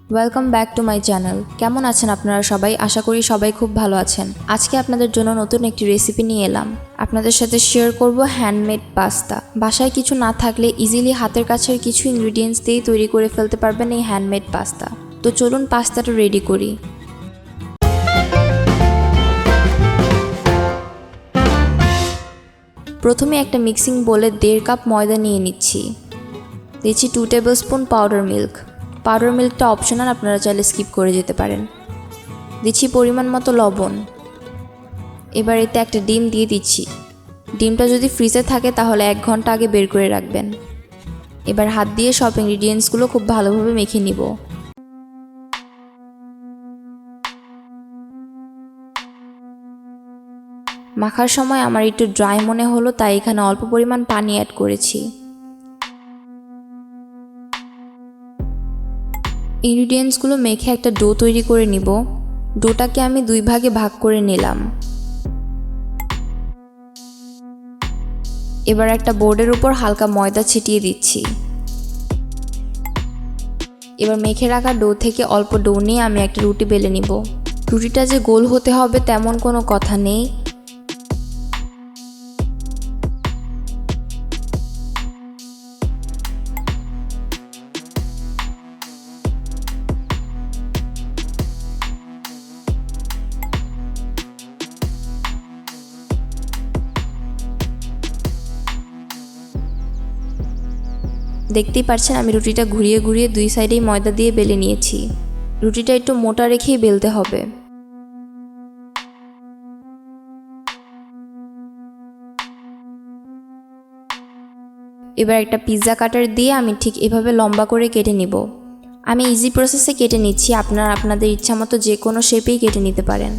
Welcome back to my channel. কেমন আছেন আপনারা সবাই? আশা করি সবাই খুব ভালো আছেন। আজকে আপনাদের জন্য নতুন একটি রেসিপি নিয়ে এলাম। আপনাদের সাথে শেয়ার করব হ্যান্ডমেড পাস্তা। বাসায় কিছু না থাকলে ইজিলি হাতের কাছের কিছু ইনগ্রিডিয়েন্টস দিয়েই তৈরি করে ফেলতে পারবেন এই হ্যান্ডমেড পাস্তা। তো চলুন পাস্তাটা রেডি করি। প্রথমে একটা মিক্সিং বোলে 1.5 কাপ ময়দা নিয়ে নিচ্ছি। দিচ্ছি 2 tablespoon powder milk. Powder মিল্কটা অপশনাল, আপনারা চাইলে স্কিপ করে যেতে পারেন। দিচ্ছি পরিমাণ মতো লবণ। এবার এতে একটা ডিম দিয়ে দিচ্ছি। ডিমটা যদি ফ্রিজে থাকে তাহলে 1 ঘন্টা আগে বের করে রাখবেন। এবার হাত দিয়ে সব ইনগ্রিডিয়েন্টসগুলো খুব ভালোভাবে মেখে নিব। মাখার সময় আমার একটু ড্রাই মনে হলো, তাই এখানে অল্প পরিমাণ পানি অ্যাড করেছি। ইনগ্রিডিয়েন্টসগুলো মেখে একটা ডো তৈরি করে নিব। ডোটাকে আমি 2 ভাগে ভাগ করে নিলাম। এবার একটা বোর্ডের উপর হালকা ময়দা ছিটিয়ে দিচ্ছি। এবার মেখে রাখা ডো থেকে অল্প ডো নিয়ে আমি একটা রুটি বেলে নিব। রুটিটা যে গোল হতে হবে তেমন কোনো কথা নেই। দেখতেই পাচ্ছেন আমি রুটিটা ঘুরিয়ে ঘুরিয়ে 2 সাইডেই ময়দা দিয়ে বেলে নিয়েছি। রুটিটা একটু মোটা রেখেই বেলতে হবে। এবার একটা পিৎজা কাটার দিয়ে আমি ঠিক এভাবে লম্বা করে কেটে নিব। আমি ইজি প্রসেসে কেটে নিচ্ছি, আপনারা আপনাদের ইচ্ছা মতো যে কোনো শেপেই কেটে নিতে পারেন।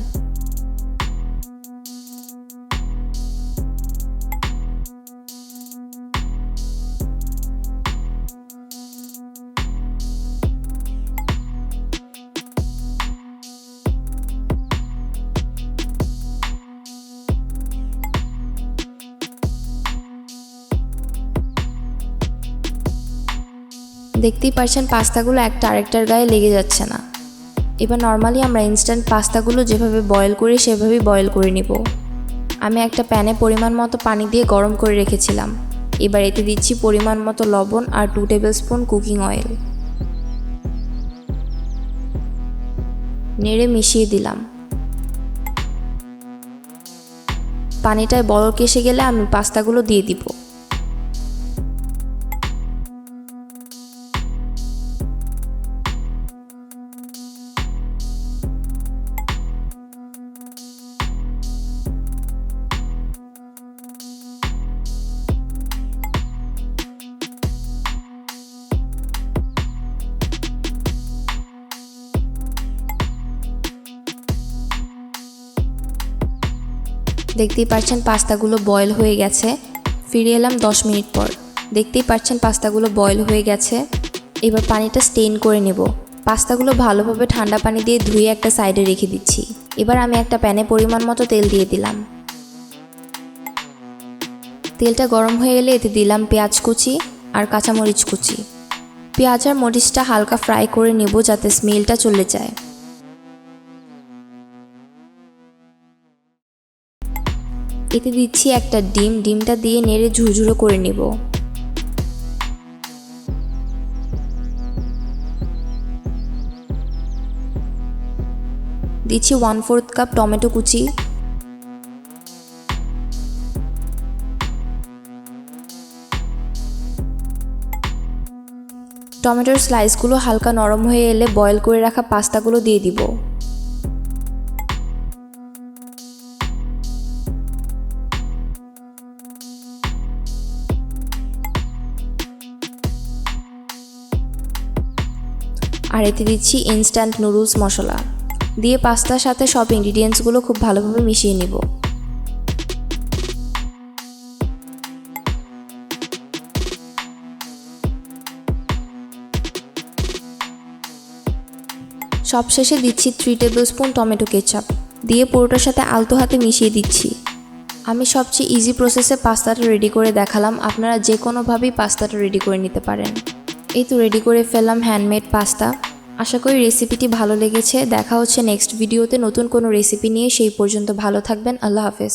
দেখতেই পাচ্ছেন পাস্তাগুলো একটা আরেকটার গায়ে লেগে যাচ্ছে না। এবার নর্মালি আমরা ইনস্ট্যান্ট পাস্তাগুলো যেভাবে বয়েল করি সেভাবেই বয়েল করে নিব। আমি একটা প্যানে পরিমাণ মতো পানি দিয়ে গরম করে রেখেছিলাম। এবার এতে দিচ্ছি পরিমাণ মতো লবণ আর 2 টেবিল স্পুন কুকিং অয়েল। নেড়ে মিশিয়ে দিলাম। পানিটায় বলক এসে গেলে আমি পাস্তাগুলো দিয়ে দিব। দেখতেই পাচ্ছেন পাস্তাগুলো বয়েল হয়ে গেছে। ফিরে এলাম 10 মিনিট পর। দেখতেই পাচ্ছেন পাস্তাগুলো বয়েল হয়ে গেছে। এবার পানিটা স্টেইন করে নেব। পাস্তাগুলো ভালোভাবে ঠান্ডা পানি দিয়ে ধুয়ে একটা সাইডে রেখে দিচ্ছি। এবার আমি একটা প্যানে পরিমাণ মতো তেল দিয়ে দিলাম। তেলটা গরম হয়ে গেলে এতে দিলাম পেঁয়াজ কুচি আর কাঁচামরিচ কুচি। পেঁয়াজ আর মরিচটা হালকা ফ্রাই করে নেব যাতে স্মেলটা চলে যায়। এতে দিচ্ছি একটা ডিম। ডিমটা দিয়ে নেড়ে ঝুরঝুরো করে নেব। দিচ্ছি 1/4 কাপ টমেটো কুচি। টমেটোর স্লাইসগুলো হালকা নরম হয়ে এলে বয়েল করে রাখা পাস্তাগুলো দিয়ে দিব। আর এতে দিচ্ছি ইনস্ট্যান্ট নুডলস মশলা। দিয়ে পাস্তার সাথে সব ইনগ্রিডিয়েন্টসগুলো খুব ভালোভাবে মিশিয়ে নিব। সবশেষে দিচ্ছি 3 টেবিল স্পুন টমেটো কেচাপ। দিয়ে পুরোটার সাথে আলতো হাতে মিশিয়ে দিচ্ছি। আমি সবচেয়ে ইজি প্রসেসে পাস্তাটা রেডি করে দেখালাম, আপনারা যে কোনোভাবেই পাস্তাটা রেডি করে নিতে পারেন। এই তো রেডি করে ফেললাম হ্যান্ডমেড পাস্তা। আশা করি রেসিপিটি ভালো লেগেছে। দেখা হচ্ছে নেক্সট ভিডিওতে নতুন কোনো রেসিপি নিয়ে। সেই পর্যন্ত ভালো থাকবেন। আল্লাহ হাফেজ।